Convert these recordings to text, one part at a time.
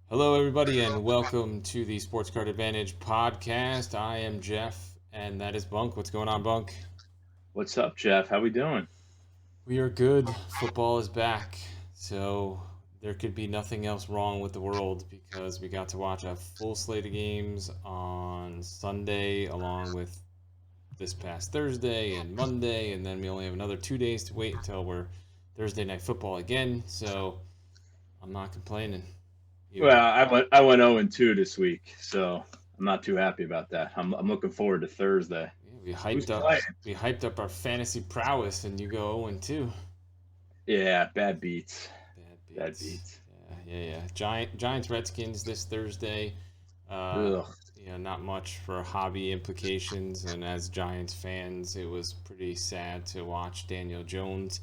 Hello, everybody, and welcome to the Sports Card Advantage podcast. I am Jeff, and that is Bunk. What's going on, Bunk? What's up, Jeff? How we doing? We are good. Football is back, so there could be nothing else wrong with the world because we got to watch a full slate of games on Sunday, along with this past Thursday and Monday, and then we only have another 2 days to wait until we're Thursday night football again. So I'm not complaining. You? Well, I went 0-2 this week, so I'm not too happy about that. I'm looking forward to Thursday. Yeah, we Who's hyped up playing? we hyped up our fantasy prowess, and you go 0-2. Yeah, bad beats. Bad Bad beats. beats. Yeah. Giants Redskins this Thursday. Uh, Ugh. not much for hobby implications, and as Giants fans, it was pretty sad to watch Daniel Jones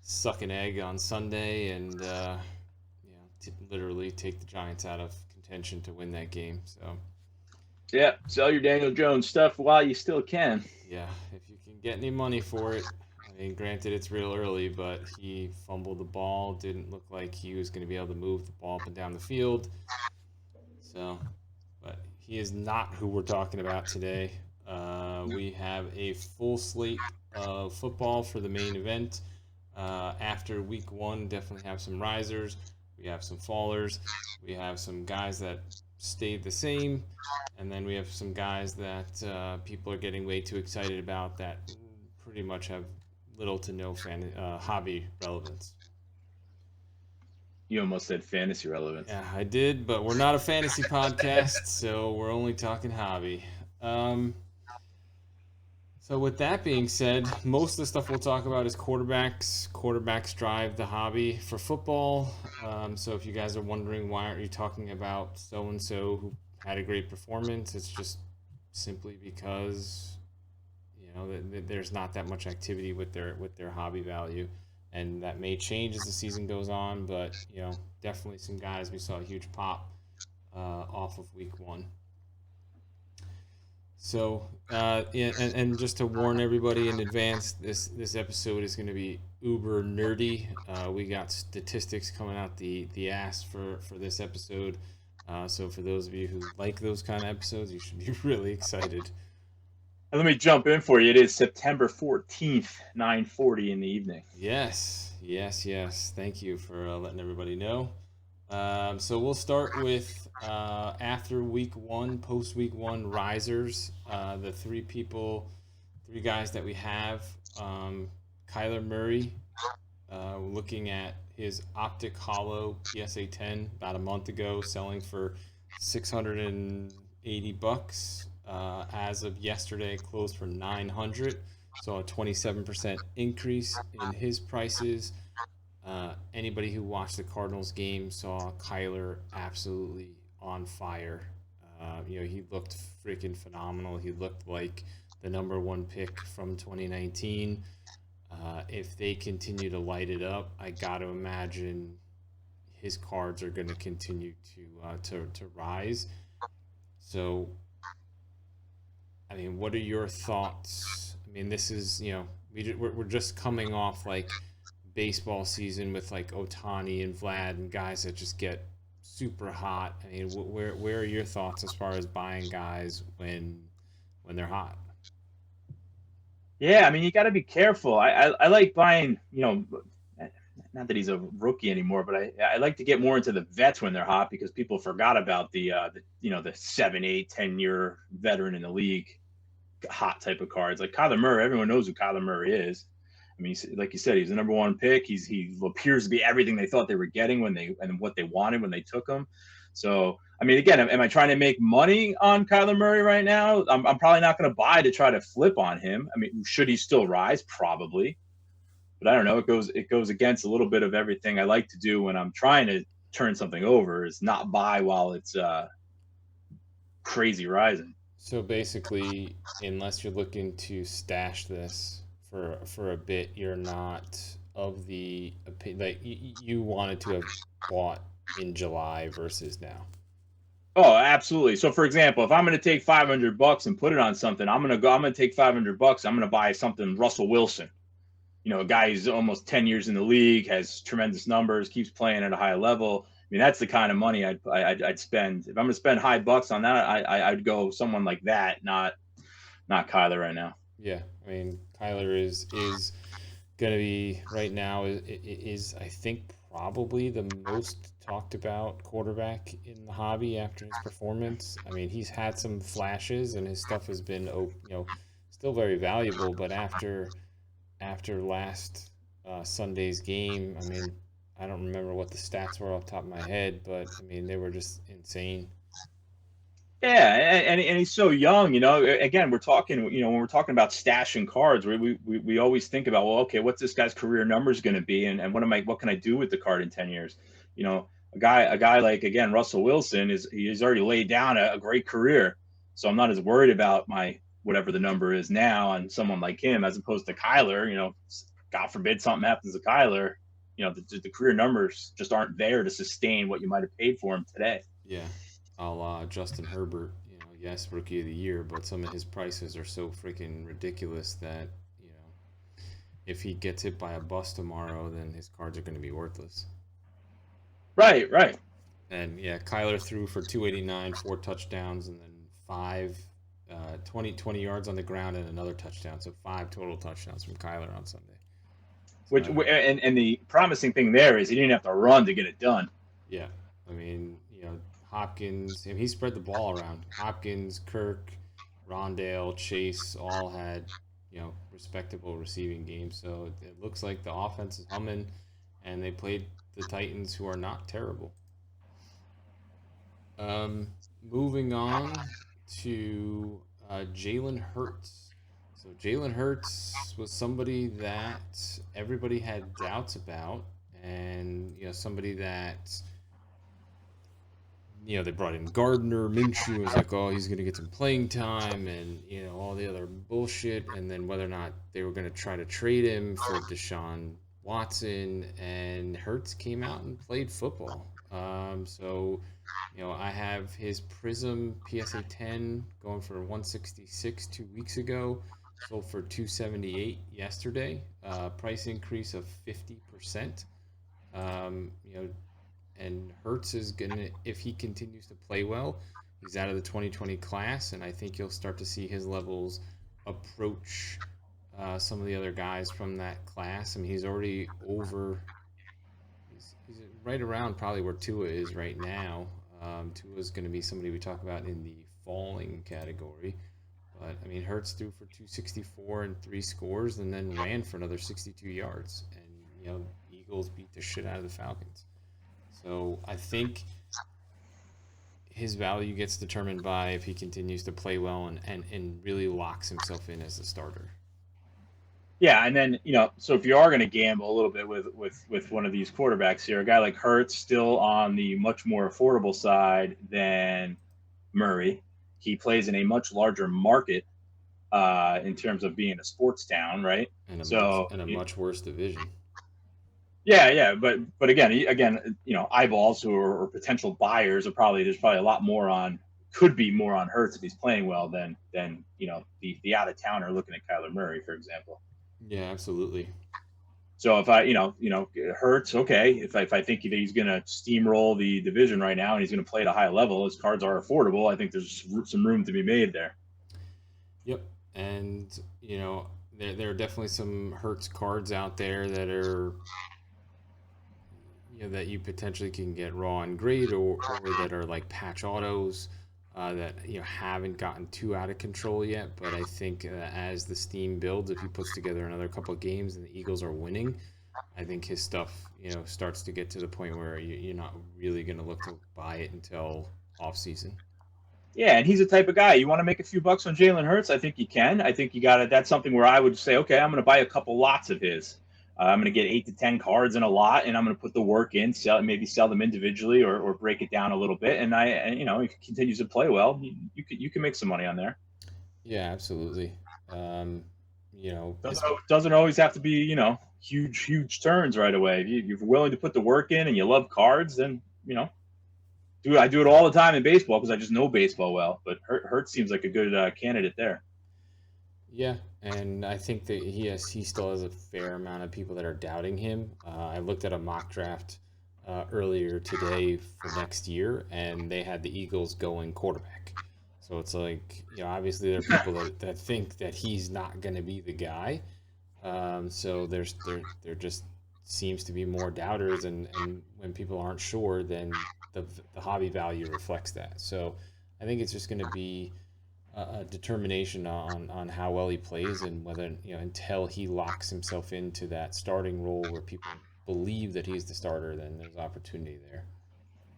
suck an egg on Sunday and literally take the Giants out of contention to win that game. So Yeah, sell your Daniel Jones stuff while you still can. yeah, if you can get any money for it. I mean, granted, it's real early, but he fumbled the ball. Didn't look like he was going to be able to move the ball up and down the field. So, but he is not who we're talking about today. We have a full slate of football for the main event. After week one, definitely have some risers. We have some fallers. We have some guys that stayed the same. And then we have some guys that people are getting way too excited about that pretty much have little to no hobby relevance. You almost said fantasy relevance. Yeah, I did, but we're not a fantasy podcast, so we're only talking hobby. Um, so with that being said, most of the stuff we'll talk about is quarterbacks. Quarterbacks drive the hobby for football. So if you guys are wondering why aren't you talking about so and so who had a great performance, it's just simply because there's not that much activity with their hobby value, and that may change as the season goes on. But definitely some guys we saw a huge pop off of week one. So, and just to warn everybody in advance, this episode is going to be uber nerdy. We got statistics coming out the ass for this episode. So for those of you who like those kind of episodes, you should be really excited. And let me jump in for you. It is September 14th, 9:40 in the evening. Yes. Thank you for letting everybody know. So we'll start with after week one, post week one risers. The three guys that we have. Kyler Murray, looking at his Optic Hollow PSA 10 about a month ago, selling for $680. As of yesterday, closed for 900. So a 27% increase in his prices. Anybody who watched the Cardinals game saw Kyler absolutely on fire. He looked freaking phenomenal. He looked like the number one pick from 2019. If they continue to light it up, I got to imagine his cards are going to continue to rise. So, I mean, what are your thoughts? I mean, this is we're just coming off like baseball season with like Otani and Vlad and guys that just get super hot. I mean, where are your thoughts as far as buying guys when they're hot? Yeah, I mean, you got to be careful. I like buying, not that he's a rookie anymore, but I like to get more into the vets when they're hot because people forgot about the 7, 8, 10 year veteran in the league hot type of cards. Like Kyler Murray, everyone knows who Kyler Murray is. I mean, like you said, he's the number one pick. He appears to be everything they thought they were getting and what they wanted when they took him. So, I mean, again, am I trying to make money on Kyler Murray right now? I'm probably not going to buy to try to flip on him. I mean, should he still rise? Probably, but I don't know. It goes against a little bit of everything I like to do when I'm trying to turn something over. Is not buy while it's crazy rising. So basically, unless you're looking to stash this for a bit, you're not of the like you wanted to have bought in July versus now. Oh, absolutely. So, for example, if I'm going to take $500 and put it on something, I'm going to take $500. I'm going to buy something Russell Wilson. A guy who's almost 10 years in the league, has tremendous numbers, keeps playing at a high level. mean, that's the kind of money I'd spend if I'm going to spend high bucks on that. I'd go someone like that, not Kyler right now. Yeah, I mean Kyler is going to be right now is I think probably the most talked about quarterback in the hobby after his performance. I mean, he's had some flashes and his stuff has been still very valuable, but after last Sunday's game, I mean, I don't remember what the stats were off the top of my head, but I mean, they were just insane. Yeah, and he's so young. Again, we're talking. When we're talking about stashing cards, we always think about, well, okay, what's this guy's career numbers going to be, and what can I do with the card in 10 years? A guy like, again, Russell Wilson he's already laid down a great career, so I'm not as worried about my whatever the number is now on someone like him as opposed to Kyler. God forbid something happens to Kyler. The career numbers just aren't there to sustain what you might have paid for him today. Yeah, a la Justin Herbert. Yes, rookie of the year, but some of his prices are so freaking ridiculous that if he gets hit by a bus tomorrow, then his cards are going to be worthless. Right, right. And yeah, Kyler threw for 289, 4 touchdowns, and then 20 yards on the ground and another touchdown. So 5 total touchdowns from Kyler on Sunday. So, Which and the promising thing there is he didn't have to run to get it done. yeah, I mean, Hopkins, he spread the ball around. Hopkins, Kirk, Rondale, Chase all had, respectable receiving games. So it looks like the offense is humming, and they played the Titans, who are not terrible. Moving on to Jalen Hurts. So Jalen Hurts was somebody that everybody had doubts about, and somebody that they brought in Gardner Minshew was like, oh, he's going to get some playing time, and all the other bullshit, and then whether or not they were going to try to trade him for Deshaun Watson, and Hurts came out and played football. So I have his Prizm PSA 10 going for 166 2 weeks ago, sold for 278 yesterday. Price increase of 50%. And Hurts is gonna, if he continues to play well, he's out of the 2020 class, and I think you'll start to see his levels approach some of the other guys from that class. I mean, he's already over. He's right around probably where Tua is right now. Tua is going to be somebody we talk about in the falling category. But I mean, Hurts threw for 264 and 3 scores, and then ran for another 62 yards. And Eagles beat the shit out of the Falcons. So I think his value gets determined by if he continues to play well and really locks himself in as a starter. Yeah, and then so if you are going to gamble a little bit with one of these quarterbacks here, a guy like Hurts still on the much more affordable side than Murray. He plays in a much larger market in terms of being a sports town, right? And So a much worse division. yeah, but again, eyeballs or potential buyers are there's probably a lot more could be more on Hurts if he's playing well than the out of towner looking at Kyler Murray, for example. Yeah, absolutely. So if I, Hurts, okay. If I think that he's going to steamroll the division right now and he's going to play at a high level, his cards are affordable. I think there's some room to be made there. Yep, and there are definitely some Hurts cards out there that are that you potentially can get raw and grade, or that are like patch autos that haven't gotten too out of control yet. But I think as the steam builds, if he puts together another couple of games and the Eagles are winning, I think his stuff starts to get to the point where you're not really going to look to buy it until off season. Yeah, and he's the type of guy you want to make a few bucks on Jalen Hurts. I think you can. I think you got it. That's something where I would say, okay, I'm going to buy a couple lots of his. I'm going to get 8 to 10 cards in a lot, and I'm going to put the work in, maybe sell them individually or break it down a little bit. And if he continues to play well, you can make some money on there. Yeah, absolutely. Doesn't always have to be huge turns right away. If you're willing to put the work in and you love cards, then I do it all the time in baseball because I just know baseball well. But Hurts seems like a good candidate there. Yeah, and I think that he still has a fair amount of people that are doubting him. I looked at a mock draft earlier today for next year, and they had the Eagles going quarterback. So it's like, obviously there are people that think that he's not going to be the guy. So there just seems to be more doubters, and when people aren't sure, then the hobby value reflects that. So I think it's just going to be a determination on how well he plays, and whether, until he locks himself into that starting role where people believe that he's the starter, then there's opportunity there.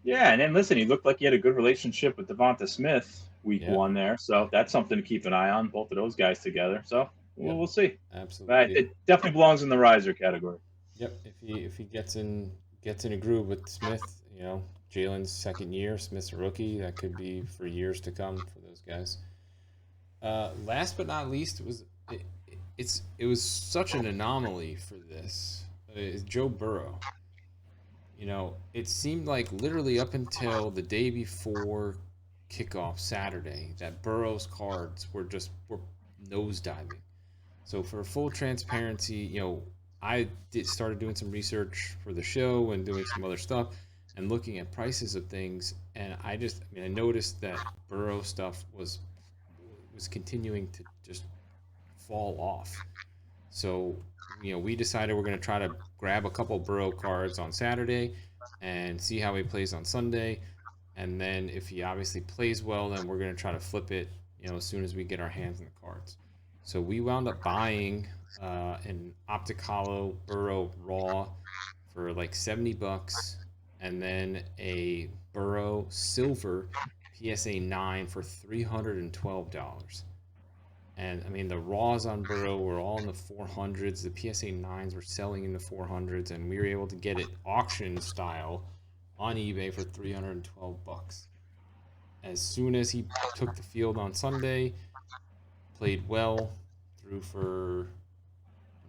Yeah, and then listen, he looked like he had a good relationship with Devonta Smith week Yeah, one there, so that's something to keep an eye on. Both of those guys together, so yep, we'll see. But absolutely. it definitely belongs in the riser category. Yep, if he gets in a groove with Smith, Jalen's second year, Smith's a rookie, that could be for years to come for those guys. Last but not least, it was such an anomaly for this. Is Joe Burrow. It seemed like literally up until the day before kickoff Saturday that Burrow's cards were nosediving. So for full transparency, I started doing some research for the show and doing some other stuff and looking at prices of things, and I noticed that Burrow stuff was continuing to just fall off. So, we decided we're going to try to grab a couple Burrow cards on Saturday and see how he plays on Sunday. And then if he obviously plays well, then we're going to try to flip it, as soon as we get our hands on the cards. So we wound up buying an Optic Hollow Burrow Raw for like $70, and then a Burrow Silver PSA 9 for $312. And I mean, the raws on Burrow were all in the 400s. The PSA 9s were selling in the 400s, and we were able to get it auction style on eBay for $312. As soon as he took the field on Sunday, played well, threw for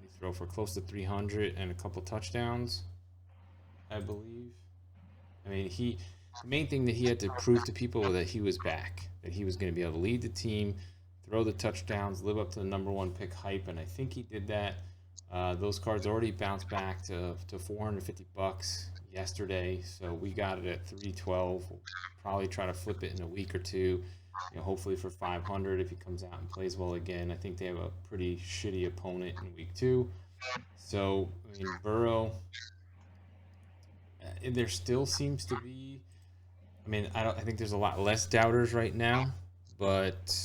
he throw for close to 300 and a couple touchdowns, I believe. I mean, the main thing that he had to prove to people was that he was back, that he was going to be able to lead the team, throw the touchdowns, live up to the number one pick hype, and I think he did that. Those cards already bounced back to $450 yesterday, so we got it at 312. We'll probably try to flip it in a week or two. Hopefully for 500 if he comes out and plays well again. I think they have a pretty shitty opponent in week two. So I mean, Burrow, there still seems to be. I mean, I think there's a lot less doubters right now, but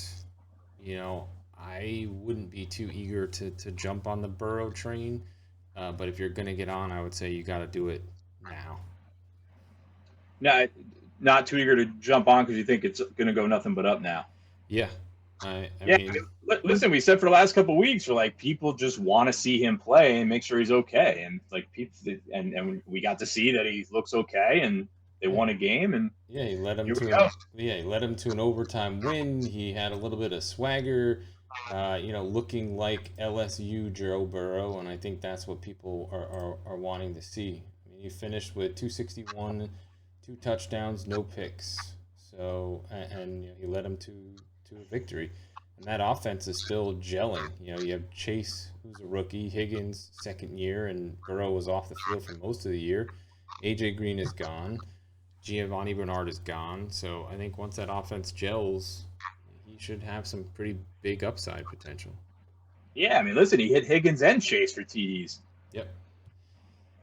you know, I wouldn't be too eager to jump on the Burrow train. But if you're going to get on, I would say you got to do it now. Not not too eager to jump on because you think it's going to go nothing but up now. Yeah. I Yeah, mean, listen, we said for the last couple of weeks, we're like people just want to see him play and make sure he's okay, and like people, and we got to see that he looks okay, and they yeah. won a game, and Yeah, he led him here we to go. an overtime win. He had a little bit of swagger, looking like LSU Joe Burrow, and I think that's what people are wanting to see. I mean, he finished with 261, two touchdowns, no picks. So, and he led him to a victory. And that offense is still gelling. You have Chase, who's a rookie, Higgins, second year, and Burrow was off the field for most of the year. AJ Green is gone. Giovanni Bernard is gone. So I think once that offense gels, he should have some pretty big upside potential. Yeah, I mean, listen, he hit Higgins and Chase for TDs. Yep.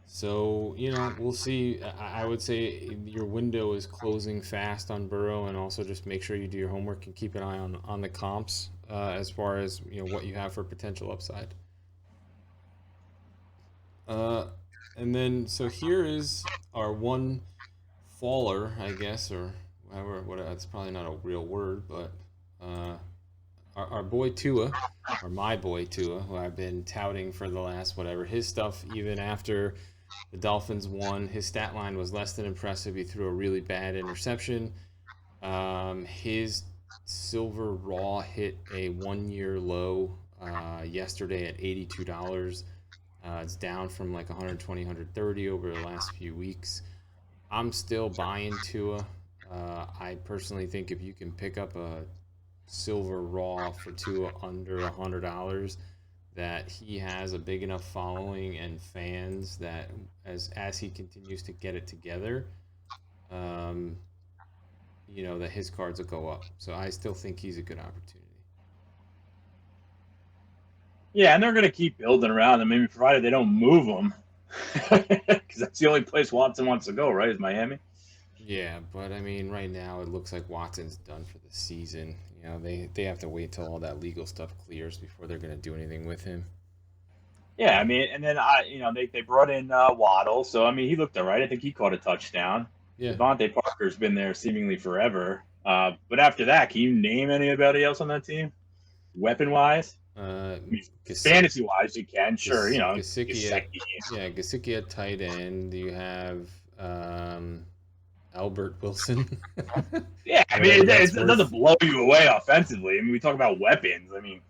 So, we'll see. I would say your window is closing fast on Burrow, and also just make sure you do your homework and keep an eye on the comps as far as what you have for potential upside. Uh, and then so here is our one faller, I guess, or however. What that's probably not a real word, but uh, our boy Tua, or my boy Tua, who I've been touting for the last whatever. His stuff, even after the Dolphins won, his stat line was less than impressive. He threw a really bad interception. His silver raw hit a 1 year low yesterday at $82. It's down from like 120, 130 over the last few weeks. I'm still buying Tua. I personally think if you can pick up a silver raw for Tua under $100, that he has a big enough following and fans that as he continues to get it together, um, that his cards will go up. So I still think he's a good opportunity. Yeah, and they're going to keep building around him, maybe provided they don't move him, because that's the only place Watson wants to go, right? Is Miami. Yeah, but I mean, right now it looks like Watson's done for the season. They have to wait till all that legal stuff clears before they're going to do anything with him. Yeah, I mean, and then they brought in Waddle, so I mean he looked all right. I think he caught a touchdown. Yeah. Devontae Parker's been there seemingly forever. But after that, can you name anybody else on that team, weapon wise? Uh, I mean, Gas- fantasy wise, you can sure. Gasicki at Gesicki. Gasicki at tight end. You have Albert Wilson, Yeah, I whatever mean that's it doesn't worth. blow you away offensively. I mean, we talk about weapons. I mean,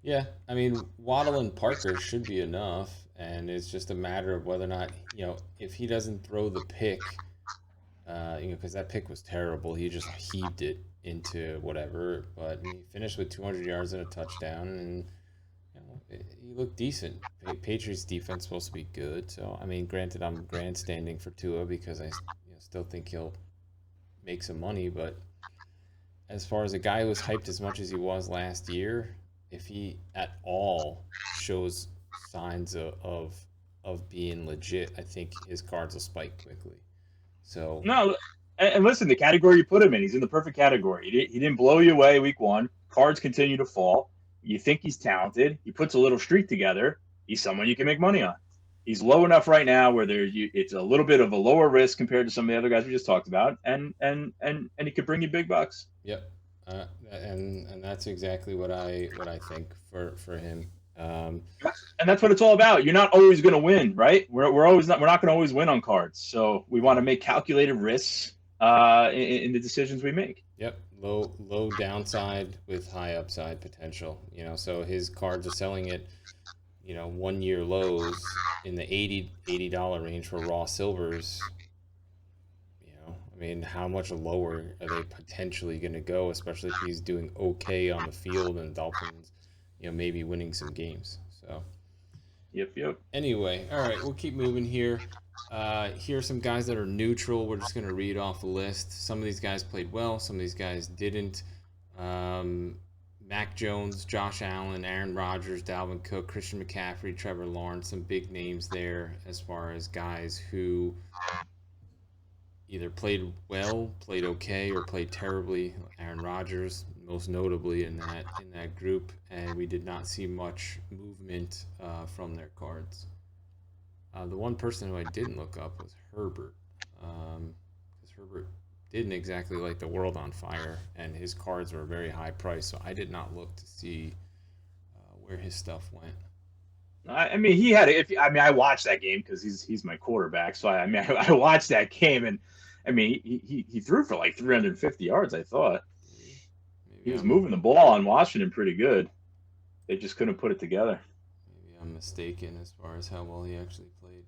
Yeah, I mean Waddle and Parker should be enough, and it's just a matter of whether or not if he doesn't throw the pick, because that pick was terrible. He just heaved it into whatever, but he finished with 200 yards and a touchdown, and he looked decent. Patriots defense supposed to be good, so I mean, granted, I'm grandstanding for Tua because I still think he'll make some money, but as far as a guy who was hyped as much as he was last year, if he at all shows signs of being legit, I think his cards will spike quickly. So no, and listen, the category you put him in, he's in the perfect category. He didn't blow you away week one. Cards continue to fall. You think he's talented. He puts a little streak together. He's someone you can make money on. He's low enough right now where it's a little bit of a lower risk compared to some of the other guys we just talked about, and he could bring you big bucks. yep, and that's exactly what I think for him. Um, And that's what it's all about. You're not always going to win, right? We're not going to always win on cards. So we want to make calculated risks in the decisions we make. Yep, low downside with high upside potential. So his cards are selling at 1 year lows in the $80 range for raw silvers. I mean, how much lower are they potentially going to go, especially if he's doing okay on the field and Dolphins, maybe winning some games. So Yep. anyway, all right, we'll keep moving here. Here are some guys that are neutral. We're just going to read off the list. Some of these guys played well, some of these guys didn't. Mac Jones, Josh Allen, Aaron Rodgers, Dalvin Cook, Christian McCaffrey, Trevor Lawrence, some big names there as far as guys who either played well, played okay, or played terribly. Aaron Rodgers, most notably in that group, and we did not see much movement from their cards. The one person who I didn't look up was Herbert, because Herbert didn't exactly light the world on fire, and his cards were very high priced, so I did not look to see where his stuff went. I mean, he had. I watched that game because he's my quarterback. So I watched that game, and I mean, he threw for like 350 yards. I thought Maybe, he maybe was I'm moving the ball on Washington pretty good. They just couldn't put it together. maybe I'm mistaken as far as how well he actually played.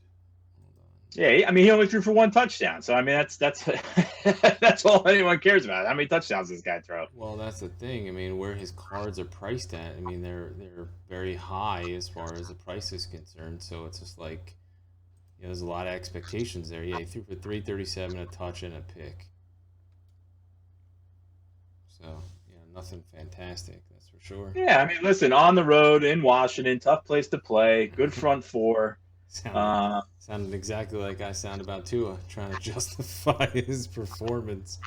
Hold on. Yeah, I mean, he only threw for one touchdown. So I mean, that's that's all anyone cares about. How many touchdowns does this guy throw? Well, that's the thing. I mean, where his cards are priced at, I mean, they're very high as far as the price is concerned. So it's just like, there's a lot of expectations there. Yeah, he threw for 337, a touch, and a pick. So nothing fantastic, that's for sure. Yeah, I mean, listen, on the road in Washington, tough place to play, good front four. sounded sounded exactly like I sound about Tua, trying to justify his performance.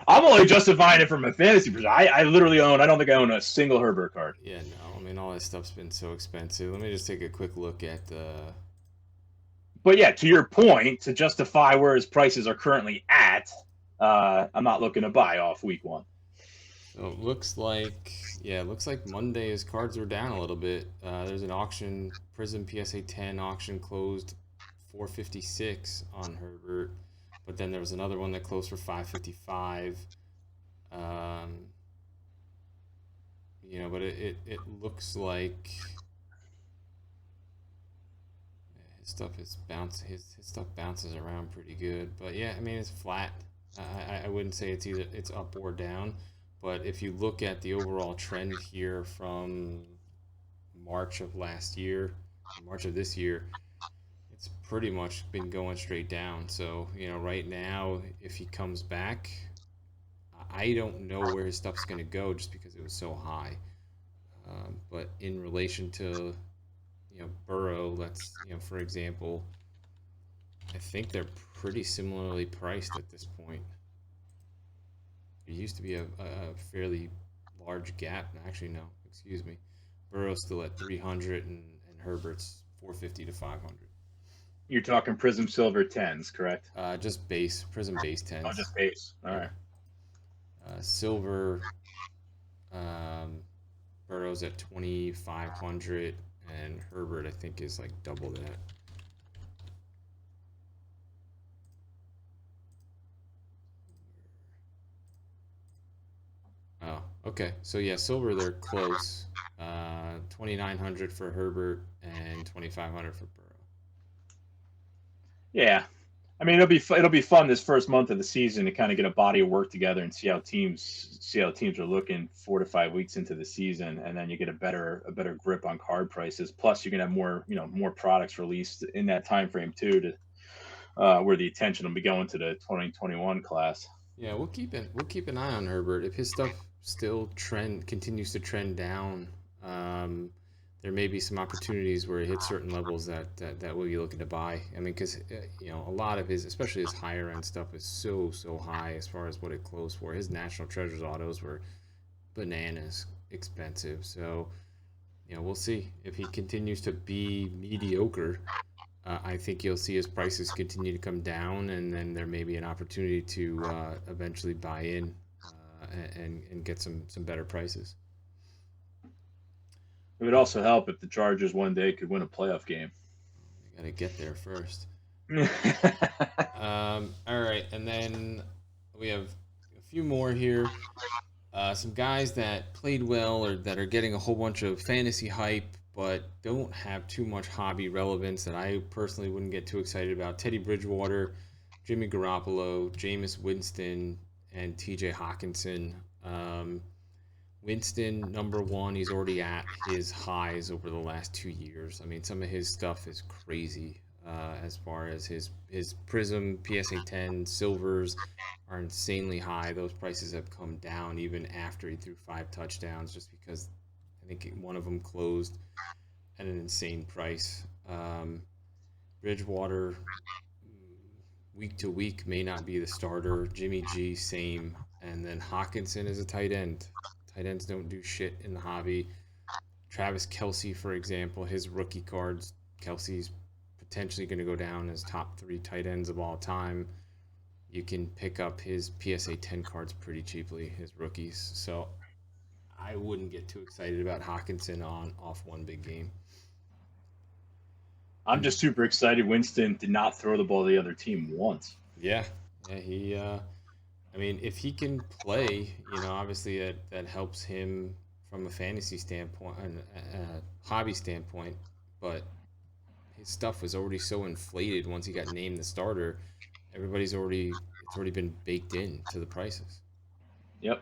I'm only justifying it from a fantasy perspective. I literally own. I don't think I own a single Herbert card. Yeah, no, I mean all this stuff's been so expensive. Let me just take a quick look at But yeah, to your point, to justify where his prices are currently at, I'm not looking to buy off week one. So it looks like Monday his cards were down a little bit. There's an auction, Prizm PSA 10 auction closed 456 on Herbert, but then there was another one that closed for 555. But it looks like his stuff his stuff bounces around pretty good. But yeah, I mean it's flat. I wouldn't say it's up or down. But if you look at the overall trend here from March of last year, March of this year, it's pretty much been going straight down. So, right now, if he comes back, I don't know where his stuff's going to go just because it was so high. But in relation to, Burrow, let's, for example, I think they're pretty similarly priced at this point. It used to be a fairly large gap. Actually, no, excuse me. Burrow's still at 300 and Herbert's 450 to 500. You're talking Prizm Silver 10s, correct? Just base, Prizm base Oh, 10s. just base. All Yeah. right. Silver, um, Burrow's at 2,500 and Herbert, I think, is like double that. Oh, okay. So yeah, silver they're close. 2,900 for Herbert and 2,500 for Burrow. Yeah. I mean, it'll be fun this first month of the season to kind of get a body of work together and see how teams are looking 4 to 5 weeks into the season, and then you get a better grip on card prices. Plus, you can have more products released in that time frame too, to where the attention will be going to the 2021 class. Yeah, we'll keep an eye on Herbert. If his stuff still trend continues to trend down, um, there may be some opportunities where it hits certain levels that we'll be looking to buy. I mean, because a lot of his, especially his higher end stuff, is so high as far as what it closed for. His National Treasures autos were bananas expensive. So we'll see if he continues to be mediocre. I think you'll see his prices continue to come down, and then there may be an opportunity to eventually buy in and get some better prices. It would also help if the Chargers one day could win a playoff game. They got to get there first. All right, and then we have a few more here. Some guys that played well or that are getting a whole bunch of fantasy hype but don't have too much hobby relevance that I personally wouldn't get too excited about. Teddy Bridgewater, Jimmy Garoppolo, Jameis Winston, and TJ Hawkinson. Winston, number one, he's already at his highs over the last 2 years. I mean, some of his stuff is crazy as far as his Prizm, PSA 10, silvers are insanely high. Those prices have come down even after he threw 5 touchdowns just because I think one of them closed at an insane price. Bridgewater, week to week, may not be the starter. Jimmy G, same. And then Hawkinson is a tight end. Tight ends don't do shit in the hobby. Travis Kelce, for example, his rookie cards, Kelce's potentially going to go down as top 3 tight ends of all time. You can pick up his PSA 10 cards pretty cheaply, his rookies. So I wouldn't get too excited about Hawkinson on off one big game. I'm just super excited. Winston did not throw the ball to the other team once. Yeah, he. I mean, if he can play, obviously that helps him from a fantasy standpoint and a hobby standpoint. But his stuff was already so inflated once he got named the starter. It's already been baked in to the prices. Yep.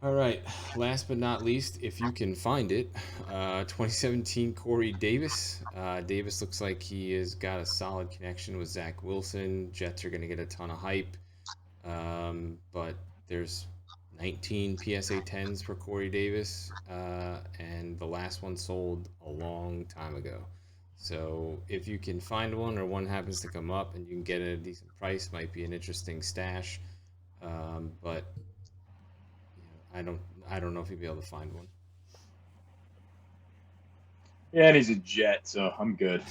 All right. Last but not least, if you can find it, 2017 Corey Davis. Davis looks like he has got a solid connection with Zach Wilson. Jets are going to get a ton of hype. But there's 19 PSA 10s for Corey Davis, and the last one sold a long time ago. So if you can find one or one happens to come up and you can get it at a decent price, might be an interesting stash. But I don't know if you'll be able to find one. Yeah, and he's a Jet, so I'm good.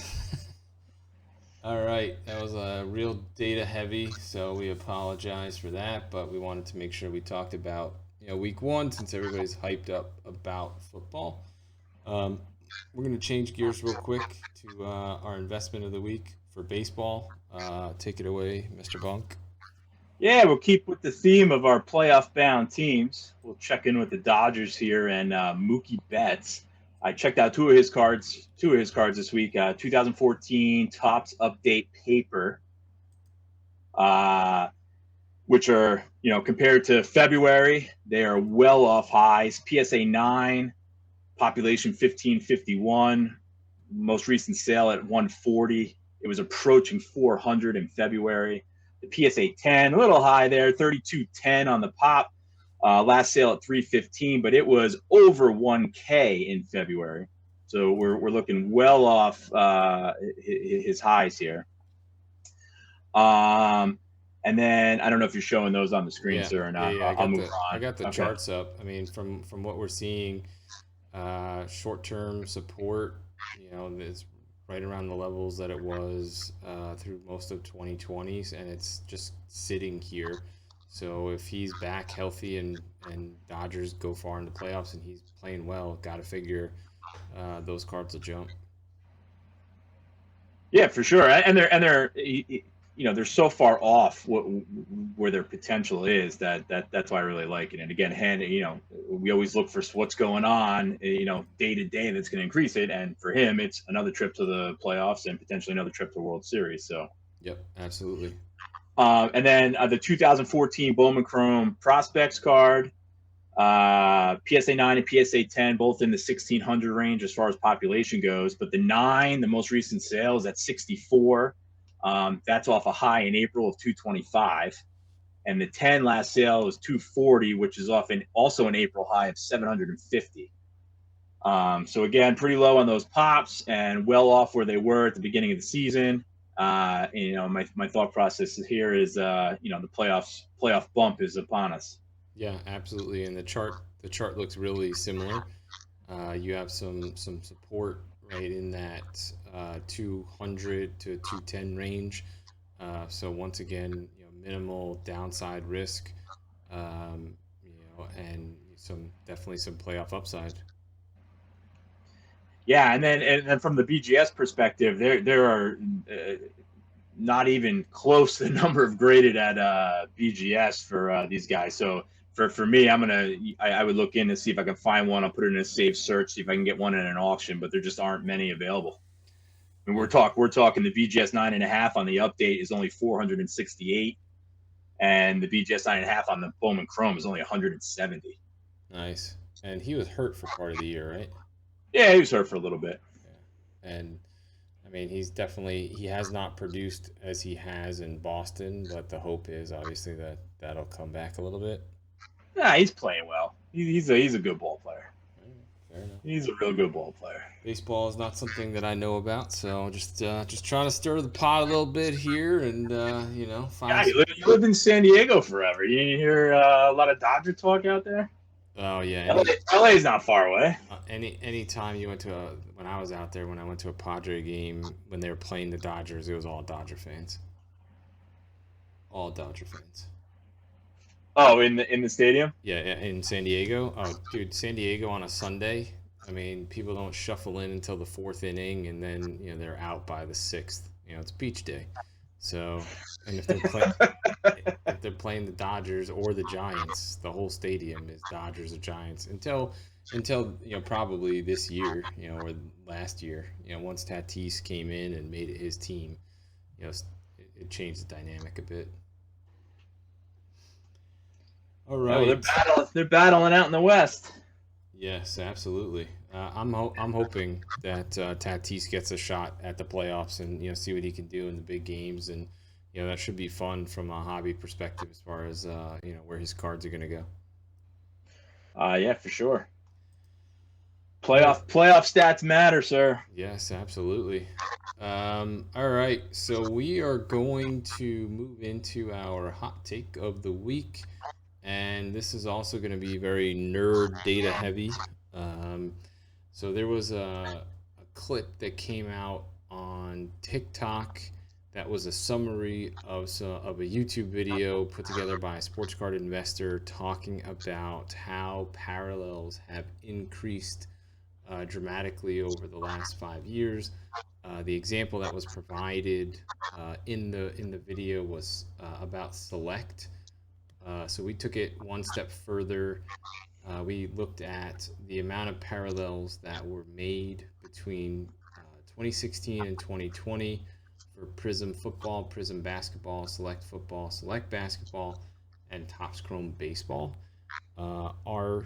All right, that was a real data heavy, so we apologize for that, but we wanted to make sure we talked about week one since everybody's hyped up about football. We're going to change gears real quick to our investment of the week for baseball. Take it away, Mr. Bunk. Yeah, we'll keep with the theme of our playoff-bound teams. We'll check in with the Dodgers here and Mookie Betts. I checked out two of his cards this week. 2014 Topps Update Paper, which are compared to February, they are well off highs. PSA 9, population 1551, most recent sale at 140. It was approaching 400 in February. The PSA 10, a little high there, 3210 on the pop. Last sale at 315, but it was over 1K in February. So we're looking well off his highs here. And then I don't know if you're showing those on the screen, Yeah, sir, or yeah, not. yeah. I'll move I on. got the Okay. charts up. I mean, from what we're seeing, short-term support, it's right around the levels that it was through most of 2020s, and it's just sitting here. So if he's back healthy and Dodgers go far in the playoffs and he's playing well, got to figure those cards will jump. Yeah, for sure. And they're they're so far off where their potential is that's why I really like it. And again, we always look for what's going on, day to day that's going to increase it. And for him, it's another trip to the playoffs and potentially another trip to the World Series. So, Yep, absolutely. and then the 2014 Bowman Chrome Prospects card. PSA 9 and PSA 10, both in the 1600 range as far as population goes. But the 9, the most recent sale, is at 64. That's off a high in April of 225. And the 10 last sale was 240, which is off also an April high of 750. So again, pretty low on those pops and well off where they were at the beginning of the season. My thought process here is, the playoff bump is upon us. Yeah, absolutely. And the chart looks really similar. You have some support right in that 200 to 210 range. So once again, minimal downside risk, and definitely some playoff upside. Yeah, and then from the BGS perspective, there are not even close to the number of graded at BGS for these guys. So for me, I would look in to see if I can find one. I'll put it in a safe search, see if I can get one in an auction, but there just aren't many available. I mean, Yeah, we're talking the BGS 9.5 on the update is only 468, and the BGS 9.5 on the Bowman Chrome is only 170. nice. And he was hurt for part of the year, right? Yeah, he was hurt for a little bit. Yeah. And I mean, he has not produced as he has in Boston, but the hope is obviously that that'll come back a little bit. Nah, he's playing well. He's a good ball player. All right, fair enough. He's a real good ball player. Baseball is not something that I know about, so just trying to stir the pot a little bit here, and Yeah, find. you lived in San Diego forever. You didn't hear a lot of Dodger talk out there? Oh yeah, LA's not far away. any time you went to when I was out there, when I went to a Padre game when they were playing the Dodgers, it was all Dodger fans, all Dodger fans. Oh, in the stadium? Yeah, in San Diego. Oh, dude, San Diego on a Sunday. I mean, people don't shuffle in until the fourth inning, and then they're out by the sixth. It's beach day, so and if they're playing the Dodgers or the Giants, the whole stadium is Dodgers or Giants until probably this year, or last year. Once Tatis came in and made it his team, it changed the dynamic a bit. All Yeah, well, right. they're battling out in the West. Yes, absolutely. I'm hoping that Tatis gets a shot at the playoffs and see what he can do in the big games, and that should be fun from a hobby perspective as far as where his cards are going to go. Yeah, for sure. All right. Playoff stats matter, sir. Yes, absolutely. All right, so we are going to move into our hot take of the week, and this is also going to be very nerd data heavy. Um, so there was a clip that came out on TikTok that was a summary of a YouTube video put together by a sports card investor talking about how parallels have increased dramatically over the last 5 years. The example that was provided in the video was about select. So we took it one step further. We looked at the amount of parallels that were made between 2016 and 2020 for Prizm football, Prizm basketball, select basketball, and Topps Chrome baseball. Our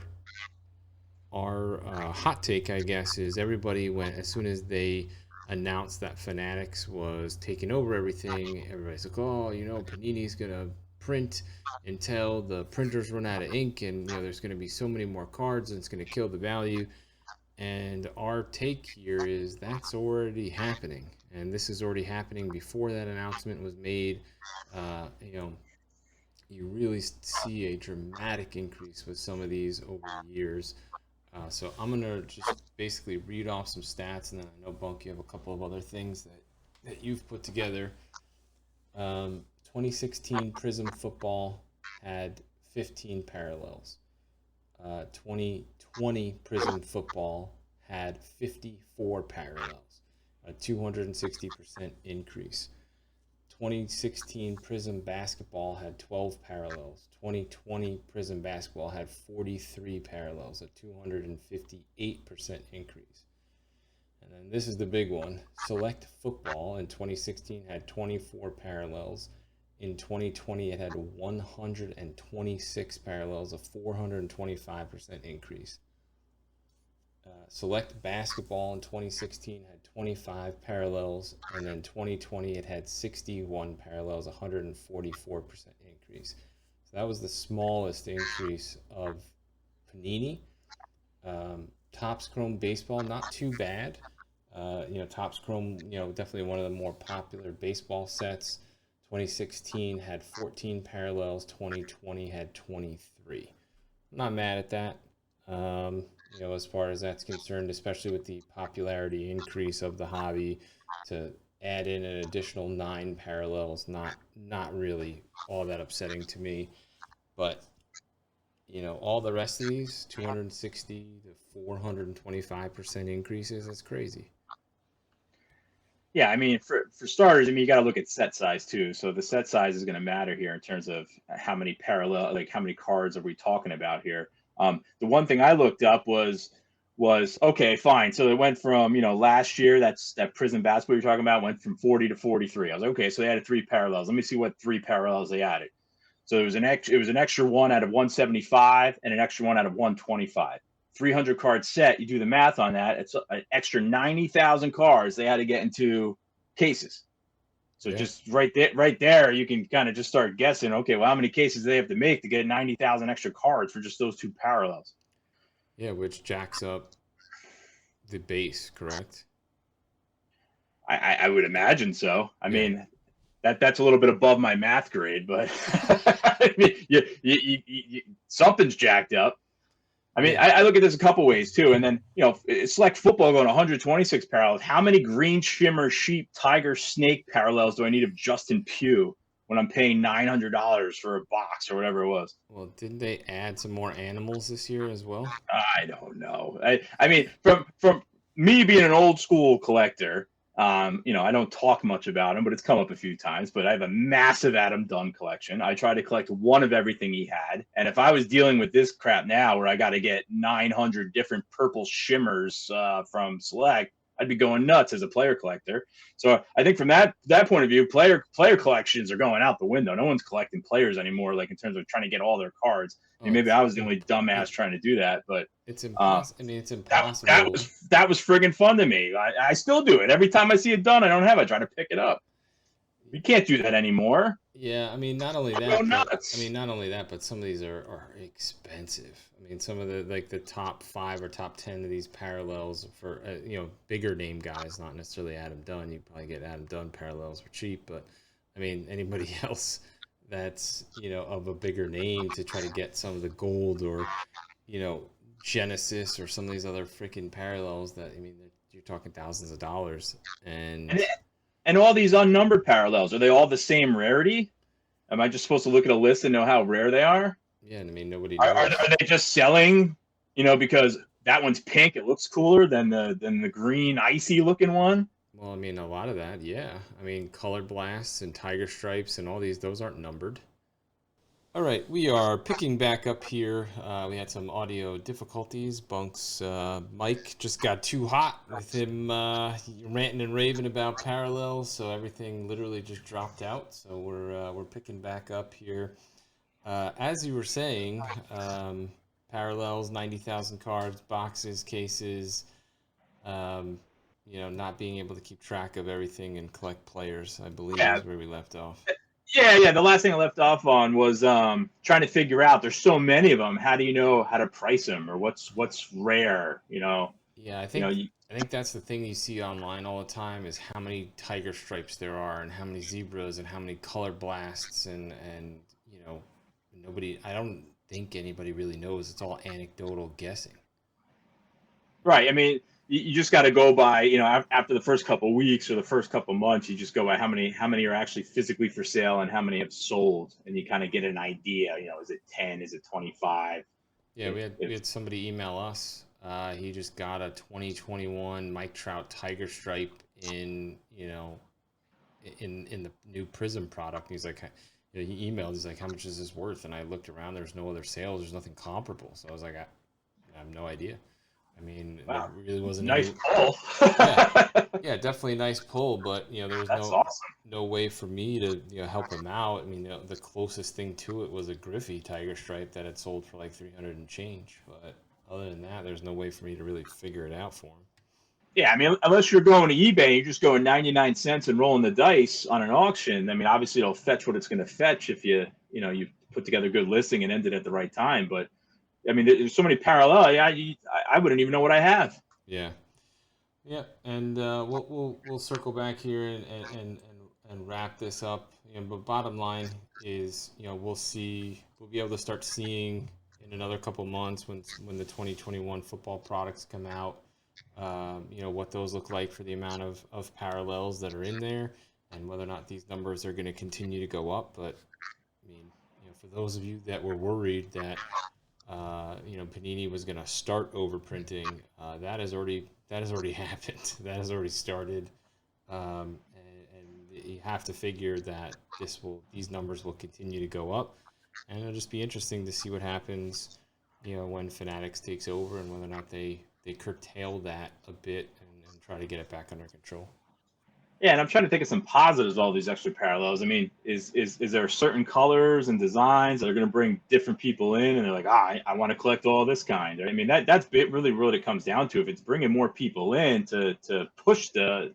our hot take, I guess, is everybody went as soon as they announced that Fanatics was taking over everything. Everybody's like, "Oh, Panini's gonna print until the printers run out of ink, and there's gonna be so many more cards, and it's gonna kill the value." And our take here is that's already happening, and this is already happening before that announcement was made. Uh, you know, you really see a dramatic increase with some of these over the years. So I'm gonna just basically read off some stats, and then I know Bunk, you have a couple of other things that you've put together. 2016 Prizm football had 15 parallels. 2020 Prizm football had 54 parallels, a 260% increase. 2016 Prizm basketball had 12 parallels. 2020 Prizm basketball had 43 parallels, a 258% increase. And then this is the big one. Select football in 2016 had 24 parallels. In 2020, it had 126 parallels, a 425% increase. Select basketball in 2016 had 25 parallels, and then 2020 it had 61 parallels, 144% increase. So that was the smallest increase of Panini. Topps Chrome Baseball, not too bad. Topps Chrome, definitely one of the more popular baseball sets. 2016 had 14 parallels. 2020 had 23. I'm not mad at that. As far as that's concerned, especially with the popularity increase of the hobby, to add in an additional 9 parallels, not really all that upsetting to me. But all the rest of these 260 to 425% increases, that's crazy. Yeah, I mean, for starters, I mean, you got to look at set size too. So the set size is going to matter here in terms of how many how many cards are we talking about here. The one thing I looked up was okay, fine. So it went from last year, that Prizm basketball you're talking about went from 40 to 43. I was like, okay, so they added 3 parallels. Let me see what 3 parallels they added. So it was an extra one out of 175 and an extra one out of 125. 300 card set, you do the math on that, it's an extra 90,000 cards they had to get into cases. So Yeah. just right there, you can kind of just start guessing. Okay, well, how many cases do they have to make to get 90,000 extra cards for just those 2 parallels? Yeah, which jacks up the base, correct? I would imagine so. I Yeah. mean, that's a little bit above my math grade, but I mean, something's jacked up. I mean, Yeah. I look at this a couple ways too, and then select football going 126 parallels. How many green shimmer sheep tiger snake parallels do I need of Justin Pugh when I'm paying $900 for a box or whatever it was? Well, didn't they add some more animals this year as well? I don't know. I mean, from me being an old school collector, I don't talk much about him, but it's come up a few times. But I have a massive Adam Dunn collection. I try to collect one of everything he had, and if I was dealing with this crap now, where I got to get 900 different purple shimmers from Select, I'd be going nuts as a player collector. So I think from that point of view, player collections are going out the window. No one's collecting players anymore, like in terms of trying to get all their cards. I Oh, mean, maybe it's I was the only dumbass it, trying to do that, but it's uh, impossible. I mean, it's that impossible. was friggin' fun to me. I still do it every time I see it done. I don't have it. I try to pick it up. You can't do that anymore. Yeah, I mean, not only I'll go that, but nuts. some of these are expensive. I mean, some of the top 5 or top 10 of these parallels for bigger name guys, not necessarily Adam Dunn. You probably get Adam Dunn parallels for cheap, but I mean, anybody else that's of a bigger name to try to get some of the gold or you know Genesis or some of these other freaking parallels that you're talking thousands of dollars. And And and all these unnumbered parallels, are they all the same rarity? Am I just supposed to look at a list and know how rare they are? yeah, I mean, nobody Are knows. they just selling? Because that one's pink, it looks cooler than the green icy looking one. Well, I mean, a lot of that, yeah. I mean, color blasts and tiger stripes and all these, those aren't numbered. All right, we are picking back up here. We had some audio difficulties. Bunk's mic just got too hot with him ranting and raving about parallels, so everything literally just dropped out. So we're picking back up here. As you were saying, parallels, 90,000 cards, boxes, cases. Um, not being able to keep track of everything and collect players, I believe, Yeah, is where we left off. yeah. The last thing I left off on was trying to figure out. There's so many of them. How do you know how to price them, or what's rare? Yeah, I You know. think I think that's the thing you see online all the time is how many tiger stripes there are and how many zebras and how many color blasts and nobody I don't think anybody really knows. It's all anecdotal guessing. Right. I mean, you just got to go by, after the first couple of weeks or the first couple of months, you just go by how many are actually physically for sale and how many have sold, and you kind of get an idea. Is it 10? Is it 25? Yeah, If we had somebody email us. He just got a 2021 Mike Trout Tiger Stripe in the new Prizm product. And he's like, he emailed. He's like, how much is this worth? And I looked around. There's no other sales. There's nothing comparable. So I was like, I have no idea. I mean, there wow, really wasn't nice any. pull. Yeah, yeah, definitely a nice pull, but there was That's no awesome. no way for me to help him out. I mean, the closest thing to it was a Griffey Tiger Stripe that had sold for like 300 and change. But other than that, there's no way for me to really figure it out for him. Yeah, I mean, unless you're going to eBay, you're just going 99 cents and rolling the dice on an auction. I mean, obviously it'll fetch what it's going to fetch if you put together a good listing and end it at the right time. But I mean, there's so many parallel. Yeah, I wouldn't even know what I have. Yeah, yeah, and we'll circle back here and wrap this up. But bottom line is, we'll be able to start seeing in another couple months when the 2021 football products come out. What those look like for the amount of parallels that are in there, and whether or not these numbers are going to continue to go up. But I mean, for those of you that were worried that Panini was going to start overprinting. That has already happened. That has already started, and you have to figure that these numbers will continue to go up, and it'll just be interesting to see what happens, when Fanatics takes over and whether or not they curtail that a bit and try to get it back under control. Yeah, and I'm trying to think of some positives of all these extra parallels. I mean, is there certain colors and designs that are going to bring different people in, and they're like, I want to collect all this kind. I mean, that's really what it comes down to. If it's bringing more people in to push the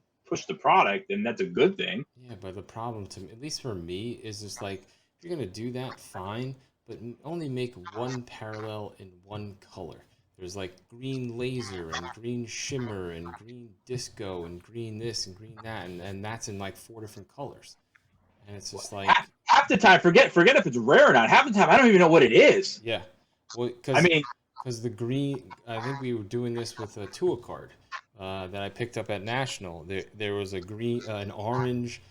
product, then that's a good thing. Yeah, but the problem to me, at least for me, is just like if you're gonna do that, fine, but only make one parallel in one color. There's like green laser and green shimmer and green disco and green this and green that, and that's in like four different colors. And it's just Half, like, half the time, forget if it's rare or not. Half the time, I don't even know what it is. yeah, well, I mean, because the green, I think we were doing this with a Tua card that I picked up at National. There was a green, an orange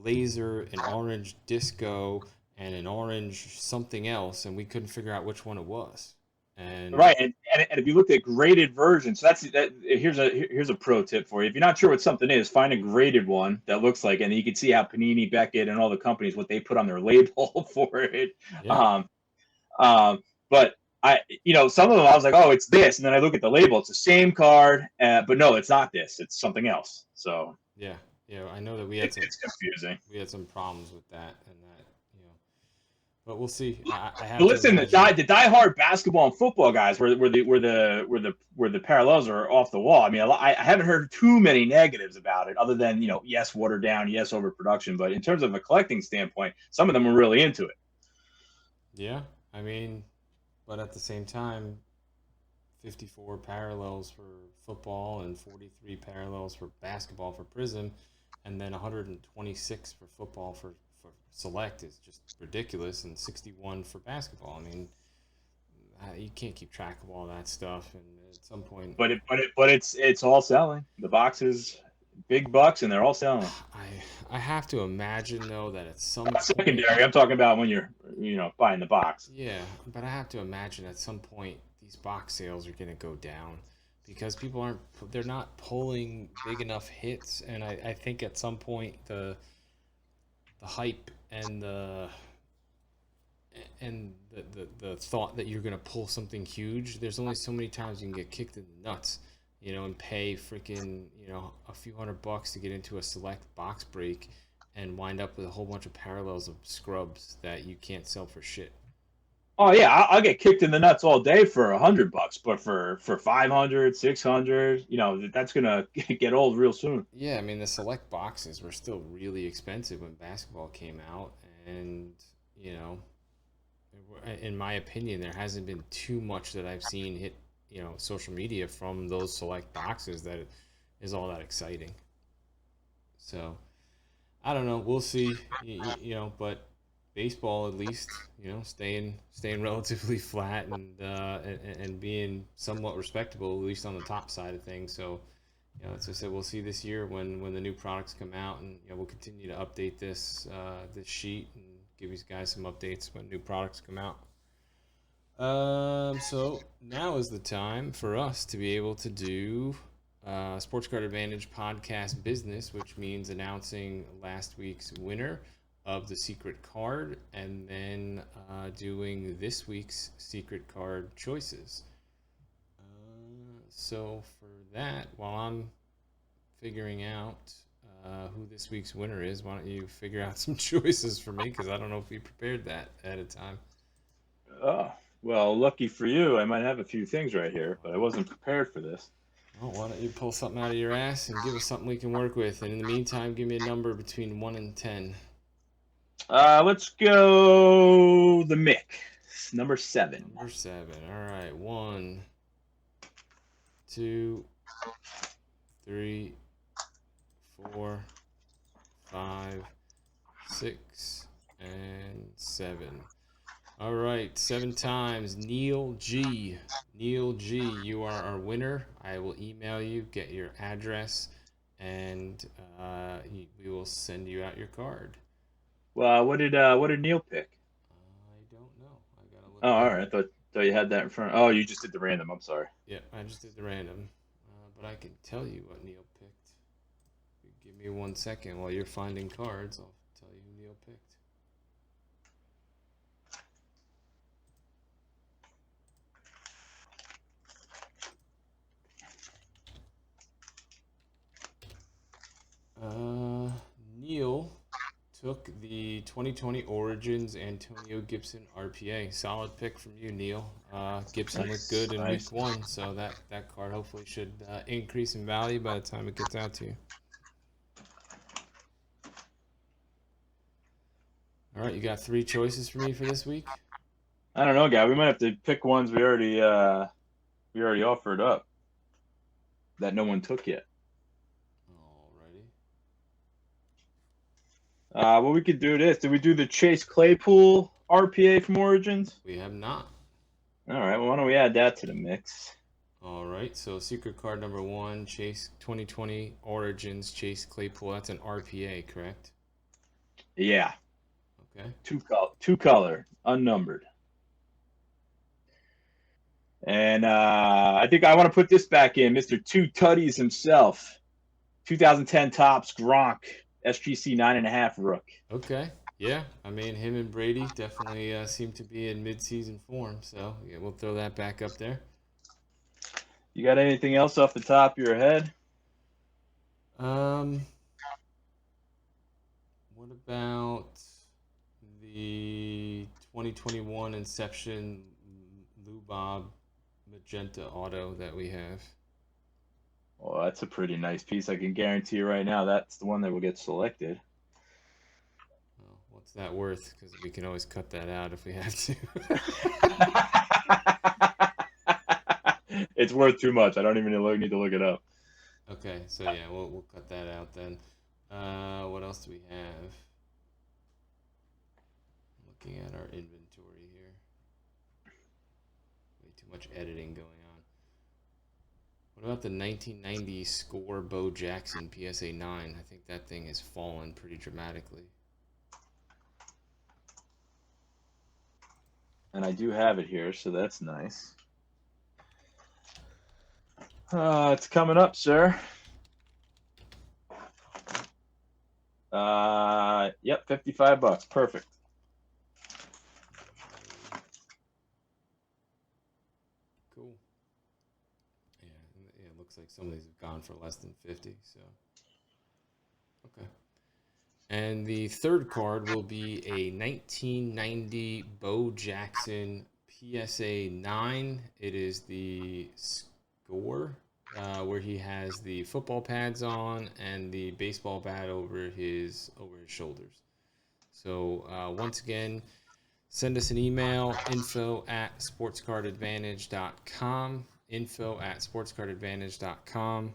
laser, an orange disco, and an orange something else, and we couldn't figure out which one it was. And right, and if you looked at graded versions, so here's a pro tip for you. If you're not sure what something is, find a graded one that looks like, and you can see how Panini, Beckett, and all the companies what they put on their label for it. yeah, Um, but some of them I was like, oh, it's this, and then I look at the label, it's the same card, but no, it's not this, it's something else. So yeah, I know that it's confusing. we had some problems with that, and that, but we'll see. I But have to listen, imagine. the diehard basketball and football guys, where the parallels are off the wall. I mean, I haven't heard too many negatives about it, other than yes, watered down, yes, overproduction. But in terms of a collecting standpoint, some of them are really into it. Yeah, I mean, but at the same time, 54 parallels for football and 43 parallels for basketball for Prizm, and then 126 for football for select is just ridiculous, and 61 for basketball. I mean, you can't keep track of all that stuff, and at some point, But it's all selling. The boxes, big bucks, and they're all selling. I have to imagine though that at some Not point, secondary. I'm talking about when you're buying the box. yeah, but I have to imagine at some point these box sales are going to go down because people they're not pulling big enough hits, and I think at some point the hype and the thought that you're going to pull something huge, there's only so many times you can get kicked in the nuts, and pay freaking a few $100 to get into a select box break and wind up with a whole bunch of parallels of scrubs that you can't sell for shit. Oh yeah, I'll get kicked in the nuts all day for $100, but for 500, 600, that's gonna get old real soon. Yeah, I mean the select boxes were still really expensive when basketball came out, and you know, in my opinion, there hasn't been too much that I've seen hit social media from those select boxes that is all that exciting. So I don't know. We'll see. But baseball at least, staying relatively flat and being somewhat respectable, at least on the top side of things. So as I said, we'll see this year when the new products come out, and we'll continue to update this sheet and give you guys some updates when new products come out. So now is the time for us to be able to do Sports Card Advantage podcast business, which means announcing last week's winner of the secret card and then doing this week's secret card choices. So for that, while I'm figuring out who this week's winner is, why don't you figure out some choices for me? Because I don't know if we prepared that at a time. Oh, well, lucky for you, I might have a few things right here, but I wasn't prepared for this. Well, why don't you pull something out of your ass and give us something we can work with? And in the meantime, give me a number between 1 and 10. Let's go the Mick, number 7. Number 7. All right. 1, 2, 3, 4, 5, 6, and 7. All right. 7 times. Neil G. Neil G, you are our winner. I will email you, get your address, and we will send you out your card. Well, what did Neil pick? I don't know. I gotta look Oh, all it up. right. I thought you had that in front. Oh, you just did the random. I'm sorry. Yeah, I just did the random, but I can tell you what Neil picked. Give me 1 second while you're finding cards. I'll tell you who Neil picked. Neil took the 2020 Origins Antonio Gibson RPA. Solid pick from you, Neil. Gibson looked Nice, good in nice. week 1, so that card hopefully should increase in value by the time it gets out to you. All right, you got 3 choices for me for this week? I don't know, guy. We might have to pick ones we already offered up that no one took yet. Alrighty. Well, we could do this. Did we do the Chase Claypool RPA from Origins? We have not. All right. Well, why don't we add that to the mix? All right, so secret card number 1, Chase 2020 Origins, Chase Claypool. That's an RPA, correct? Yeah. Okay. Two color, unnumbered. And I think I want to put this back in, Mr. Two Tutties himself. 2010 Topps Gronk SGC 9.5 Rook. Okay. Yeah, I mean, him and Brady definitely seem to be in mid-season form, so yeah, we'll throw that back up there. You got anything else off the top of your head? What about the 2021 Inception Lubob Magenta Auto that we have? Well, that's a pretty nice piece. I can guarantee you right now that's the one that will get selected. Well, what's that worth? Because we can always cut that out if we have to. It's worth too much. I don't even need to look it up. Okay, so yeah, we'll cut that out then. What else do we have? Looking at our inventory here. Way too much editing going on. What about the 1990 Score Bo Jackson PSA 9? I think that thing has fallen pretty dramatically. And I do have it here, so that's nice. It's coming up, sir. Yep, $55. Perfect. Cool. Yeah, it looks like some of these have gone for less than 50, so. Okay. And the third card will be a 1990 Bo Jackson PSA 9. It is the score where he has the football pads on and the baseball bat over his shoulders. So once again, send us an email, info@sportscardadvantage.com, info@sportscardadvantage.com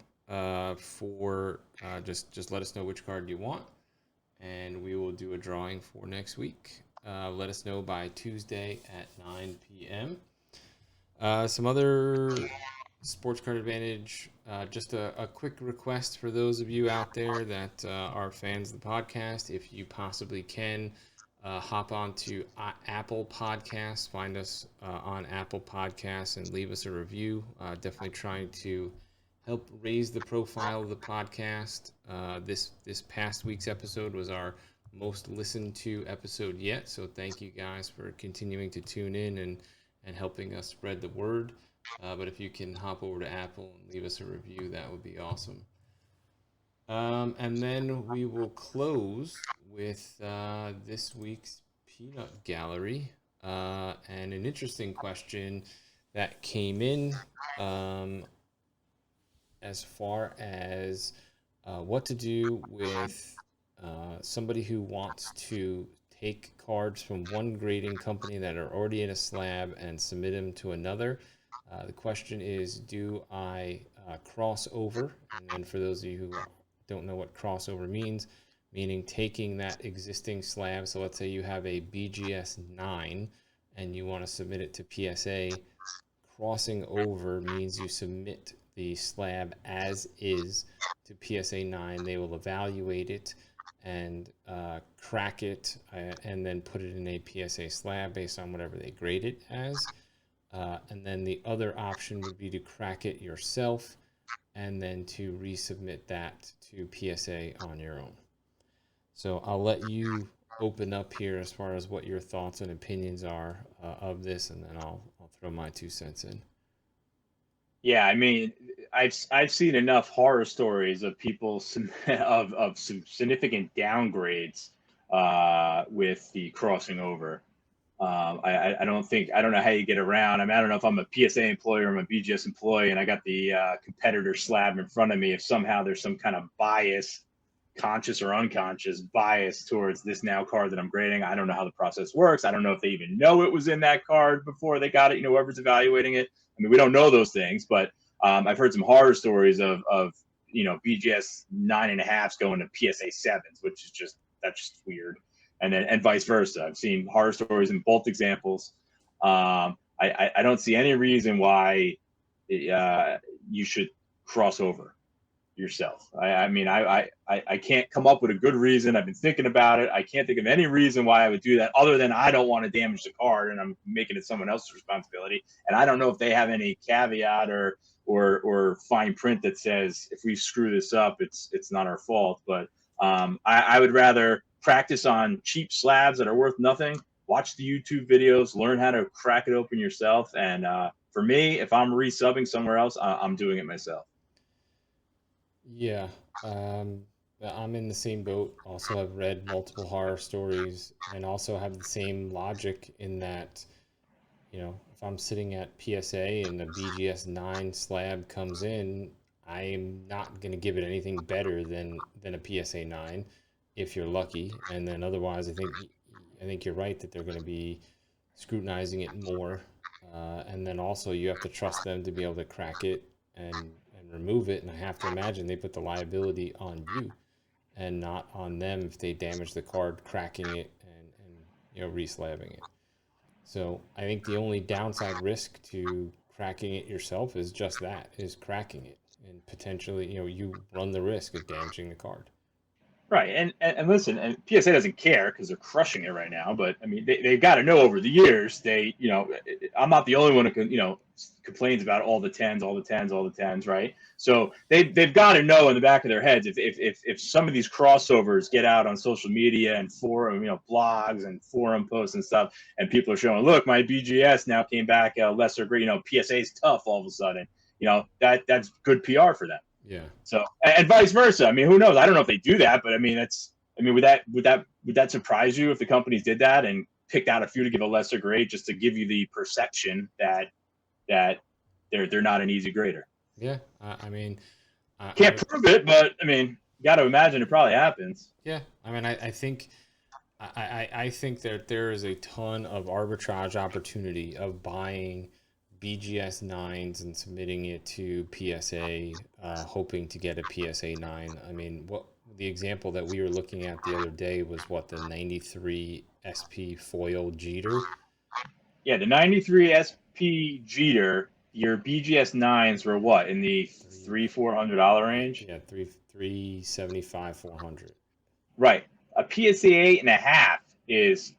for just let us know which card you want, and we will do a drawing for next week. Let us know by Tuesday at 9 p.m. Some other Sports Card Advantage, just a quick request for those of you out there that are fans of the podcast. If you possibly can, hop on to Apple Podcasts, find us on Apple Podcasts, and leave us a review. Definitely trying to help raise the profile of the podcast. This past week's episode was our most listened to episode yet, so thank you guys for continuing to tune in and helping us spread the word. But if you can hop over to Apple and leave us a review, that would be awesome. And then we will close with this week's peanut gallery and an interesting question that came in as far as what to do with somebody who wants to take cards from one grading company that are already in a slab and submit them to another. The question is, do I cross over? And then for those of you who don't know what crossover means, meaning taking that existing slab. So let's say you have a BGS 9 and you want to submit it to PSA. Crossing over means you submit the slab as is to PSA 9. They will evaluate it and crack it and then put it in a PSA slab based on whatever they grade it as. And then the other option would be to crack it yourself and then to resubmit that to PSA on your own. So I'll let you open up here as far as what your thoughts and opinions are of this, and then I'll throw my 2 cents in. Yeah, I mean, I've seen enough horror stories of people of some significant downgrades with the crossing over. I don't know how you get around. I mean, I don't know if I'm a PSA employee or I'm a BGS employee, and I got the competitor slab in front of me. If somehow there's some kind of bias, conscious or unconscious bias towards this now card that I'm grading, I don't know how the process works. I don't know if they even know it was in that card before they got it. You know, whoever's evaluating it. I mean, we don't know those things, but I've heard some horror stories of BGS 9.5s going to PSA 7s, which is that's just weird. And vice versa. I've seen horror stories in both examples. I don't see any reason why you should cross over yourself. I mean, I can't come up with a good reason. I've been thinking about it. I can't think of any reason why I would do that other than I don't want to damage the card and I'm making it someone else's responsibility. And I don't know if they have any caveat or fine print that says if we screw this up, it's not our fault. But I would rather practice on cheap slabs that are worth nothing, watch the YouTube videos, learn how to crack it open yourself. And for me, if I'm resubbing somewhere else, I'm doing it myself. Yeah, I'm in the same boat. Also, have read multiple horror stories and also have the same logic in that, if I'm sitting at PSA and the BGS 9 slab comes in, I'm not going to give it anything better than a PSA 9 if you're lucky. And then otherwise, I think you're right that they're going to be scrutinizing it more. And then also you have to trust them to be able to crack it and remove it. And I have to imagine they put the liability on you and not on them if they damage the card, cracking it and reslabbing it. So I think the only downside risk to cracking it yourself is just that, is cracking it. And potentially, you run the risk of damaging the card. Right, and listen, and PSA doesn't care because they're crushing it right now. But I mean, they've got to know over the years. I'm not the only one who complains about all the tens, all the tens, all the tens, right? So they've got to know in the back of their heads if some of these crossovers get out on social media and forum, blogs and forum posts and stuff, and people are showing, look, my BGS now came back lesser grade. PSA's tough all of a sudden. That's good PR for them. Yeah. So, and vice versa. I mean, who knows? I don't know if they do that, but I mean, I mean, would that surprise you if the companies did that and picked out a few to give a lesser grade just to give you the perception that they're not an easy grader? Yeah, I mean, Can't prove it, but I mean, you got to imagine it probably happens. yeah, I mean, I think I think that there is a ton of arbitrage opportunity of buying BGS nines and submitting it to PSA, hoping to get a PSA 9. I mean, what the example that we were looking at the other day was what the 93 SP foil Jeter. Yeah, the 93 SP Jeter, your BGS nines were what, in the Three, $300-400 range? yeah, 375 400. Right. A PSA 8.5 is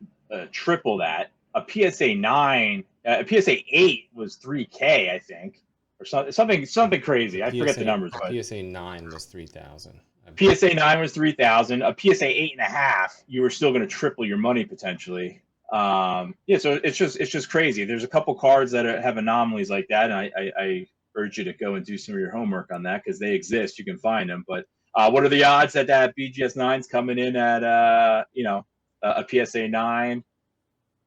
triple that. A PSA 9, a PSA 8 was 3K, I think, or something crazy. I forget the numbers, A but PSA 9 was 3,000. PSA 9 was 3,000. A PSA 8.5, you were still going to triple your money potentially. Yeah, so it's just crazy. There's a couple cards that have anomalies like that, and I urge you to go and do some of your homework on that because they exist. You can find them. But what are the odds that BGS 9's coming in at a PSA 9?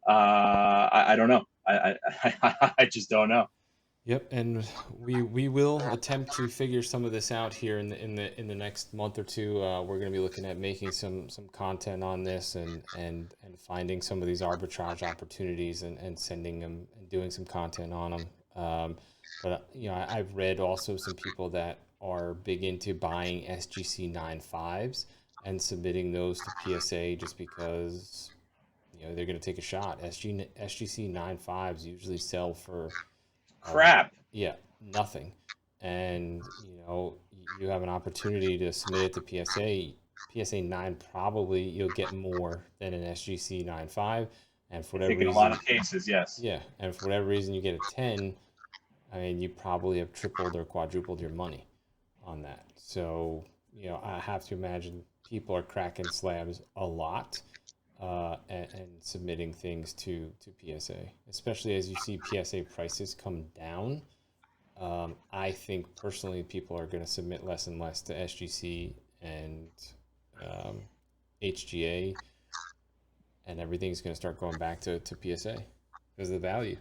I don't know. I just don't know. Yep, and we will attempt to figure some of this out here in the next month or two. We're going to be looking at making some content on this and finding some of these arbitrage opportunities and sending them and doing some content on them. But you know, I've read also some people that are big into buying SGC 9.5s and submitting those to PSA just because you know they're going to take a shot. SGC 9.5s usually sell for Crap. yeah, nothing. And you know, you have an opportunity to submit it to PSA. PSA 9 probably you'll get more than an SGC 9.5. And for I whatever think in a lot reason, of cases, yes. yeah, and for whatever reason you get a 10, I mean, you probably have tripled or quadrupled your money on that. So, you know, I have to imagine people are cracking slabs a lot and submitting things to PSA, especially as you see PSA prices come down. I think personally, people are going to submit less and less to SGC and um, HGA, and everything's going to start going back to PSA because of the value.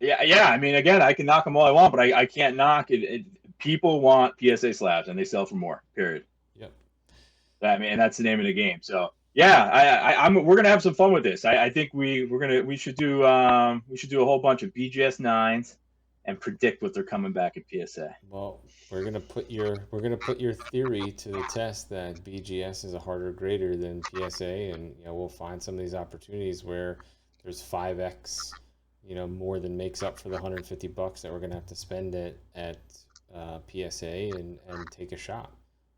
Yeah. I mean, again, I can knock them all I want, but I can't knock it. People want PSA slabs, and they sell for more. Period. Yep. I mean, and that's the name of the game. So yeah, we're gonna have some fun with this. I think we should do a whole bunch of BGS nines and predict what they're coming back at PSA. Well, we're gonna put your theory to the test that BGS is a harder grader than PSA, and you know we'll find some of these opportunities where there's 5x, you know, more than makes up for the $150 that we're gonna have to spend at PSA and take a shot.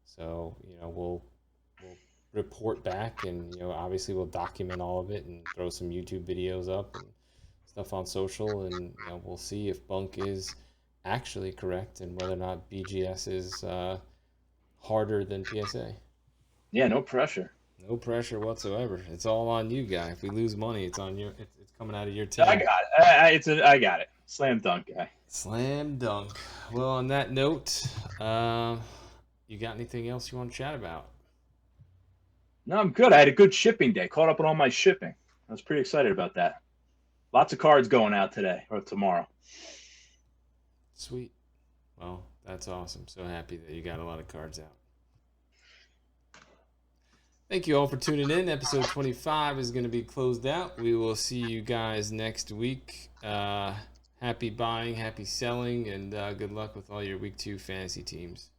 So you know we'll report back, and you know obviously we'll document all of it and throw some YouTube videos up and stuff on social, and you know we'll see if Bunk is actually correct and whether or not BGS is harder than PSA. Yeah, no pressure. No pressure whatsoever. It's all on you, guy. If we lose money, it's on your. It's coming out of your I tab. got it. I got it. Slam dunk guy. Slam dunk. Well, on that note, you got anything else you want to chat about? No, I'm good. I had a good shipping day. Caught up on all my shipping. I was pretty excited about that. Lots of cards going out today or tomorrow. Sweet. Well, that's awesome. So happy that you got a lot of cards out. Thank you all for tuning in. Episode 25 is going to be closed out. We will see you guys next week. Happy buying, happy selling, and good luck with all your week 2 fantasy teams.